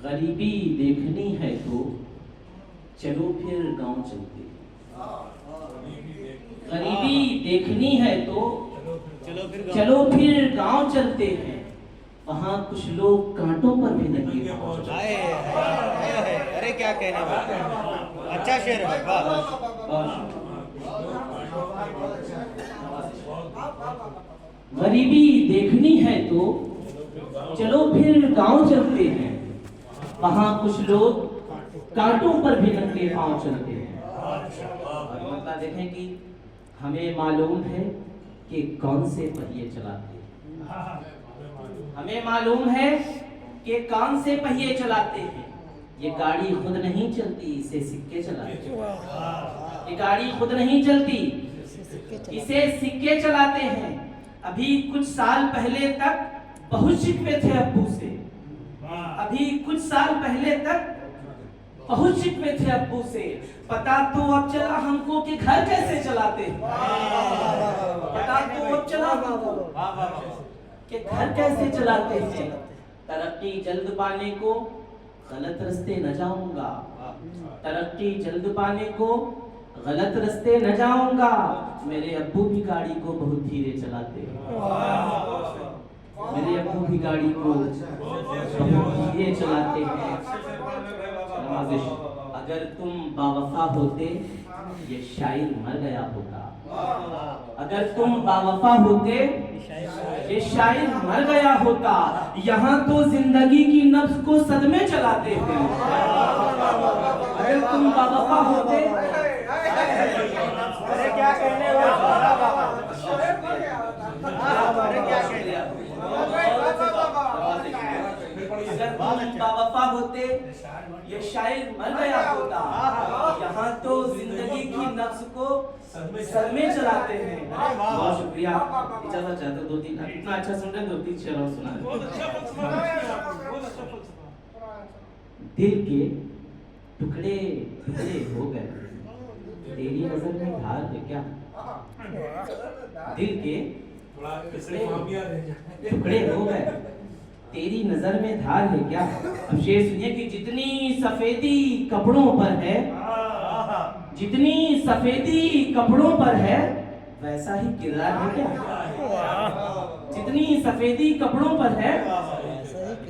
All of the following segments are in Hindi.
गरीबी देखनी है तो चलो फिर गांव चलते हैं। गरीबी देखनी है तो चलो फिर गांव चलते हैं। वहाँ कुछ लोग कांटों पर भी नंगे पाँव चलते हैं। अरे क्या कहना भाई, अच्छा शेर है वाह। गरीबी देखनी है तो चलो फिर गांव चलते हैं। वहाँ कुछ लोग कांटों पर भी नंगे पाँव चलते हैं। और मतलब देखें कि हमें मालूम है कि कौन से पहिए चलाते हैं। हमें मालूम है कि कौन से पहिए चलाते हैं। ये गाड़ी खुद नहीं चलती, इसे सिक्के चलाते हैं। ये गाड़ी खुद नहीं चलती, इसे सिक्के चलाते हैं। अभी कुछ साल पहले तक बहुत शिकवे थे अब्बू से। अभी कुछ साल पहले तक बहुत शिकवे थे अब्बू से। पता तो अब चला हमको कि घर कैसे चलाते हैं। पता तो अब चला हमको कि घर कैसे चलाते हैं। तरक्की जल्द पाने को गलत रास्ते न जाऊंगा। तरक्की जल्द पाने को गलत रास्ते न जाऊंगा। मेरे अब्बू भी गाड़ी को बहुत धीरे चलाते हैं। मेरे अब्बू भी गाड़ी को बहुत धीरे चलाते हैं। अगर तुम बावफा होते ये शायर मर गया होता। अगर तुम बावफा होते ये शायर मर गया होता। यहाँ तो जिंदगी की नब्ज को सदमे चलाते हैं। अगर तुम बावफा होते अरे क्या कहने अगर तुम बावफा होते ये शायर मर गया होता। यहाँ तो जिंदगी की नफ्स को सदमे चलाते हैं। बहुत शुक्रिया। इजाजत चाहते दो तीन, इतना अच्छा सुन रहे, दो तीन शेर और सुना। दिल के टुकड़े टुकड़े हो गए, तेरी नजर में धार है क्या। दिल के टुकड़े हो गए, तेरी नजर में धार है क्या। अब शेर सुनिए कि जितनी सफेदी कपड़ों पर है, जितनी सफेदी कपड़ों पर है वैसा ही किरदार है क्या। जितनी सफेदी कपड़ों पर है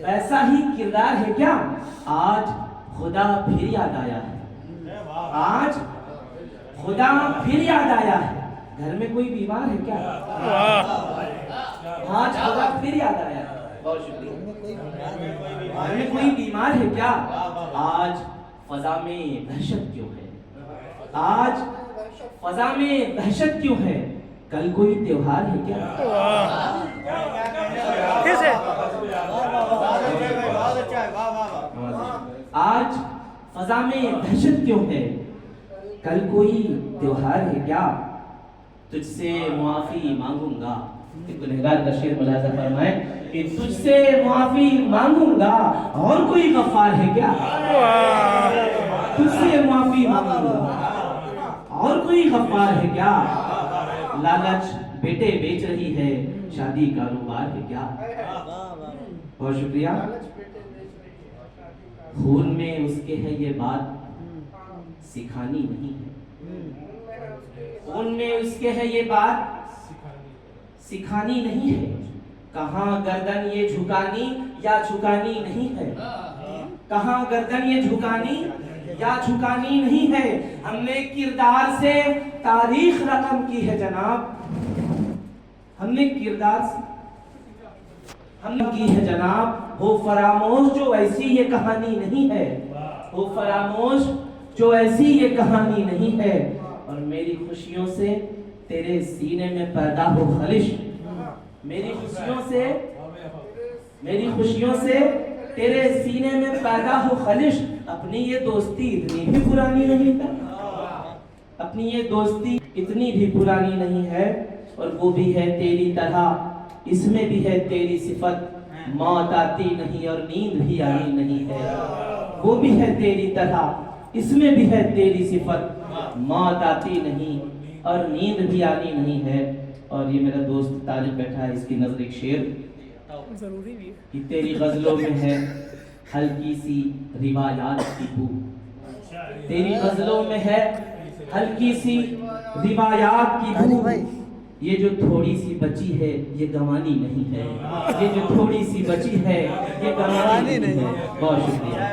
वैसा ही किरदार है क्या। आज खुदा फिर याद आया है। आज खुदा फिर याद आया है। घर में कोई बीमार है क्या। आज खुदा फिर याद आया है। बहुत शुक्रिया। घर में कोई बीमार है क्या। आज फजा में दहशत क्यों है। आज फजा में दहशत क्यों है। कल कोई त्योहार है क्या। आज फजा में दहशत क्यों है। कल कोई त्योहार है क्या। तुझसे मुआफी मांगूंगा। गुनहगार का शेर मुलाजा फरमाए कि तुझसे मुआफी मांगूंगा और कोई गफ्फार है क्या। तुझसे मुआफी मांगूंगा और कोई गफ्फार है क्या। लालच बेटे बेच रही है, शादी कारोबार है क्या। बहुत शुक्रिया। खून में उसके है ये बात सिखानी नहीं है। खून में उसके है ये बात सिखानी नहीं है। कहाँ गर्दन ये झुकानी या झुकानी नहीं है। कहाँ गर्दन ये झुकानी या झुकानी नहीं है। हमने किरदार से तारीख रकम की है जनाब। हमने किरदार से हमने की है जनाब। हो फरामोश जो ऐसी ये कहानी नहीं है। हो फरामोश जो ऐसी ये कहानी नहीं है। और मेरी खुशियों से तेरे सीने में पैदा हो खलिश। मेरी खुशियों से तेरे सीने में पैदा हो खलिश। अपनी ये दोस्ती इतनी भी पुरानी नहीं है। अपनी ये दोस्ती इतनी भी पुरानी नहीं है। और वो भी है तेरी तरह, इसमें भी है तेरी सिफत। मौत आती नहीं और नींद भी आनी नहीं है। वो भी है तेरी तरह, इसमें भी है तेरी सिफत। मौत आती नहीं और नींद भी आनी नहीं है। और ये मेरा दोस्त तारिक बैठा है, इसकी नजर एक शेर जरूरी भी कि तेरी गजलों में है हल्की सी रिवायात की बू। तेरी गजलों में है हल्की सी रिवायात की काली बू। भाई। ये जो थोड़ी सी बची है ये गंवानी नहीं है, ये जो थोड़ी सी बची है ये गंवानी नहीं है। बहुत शुक्रिया।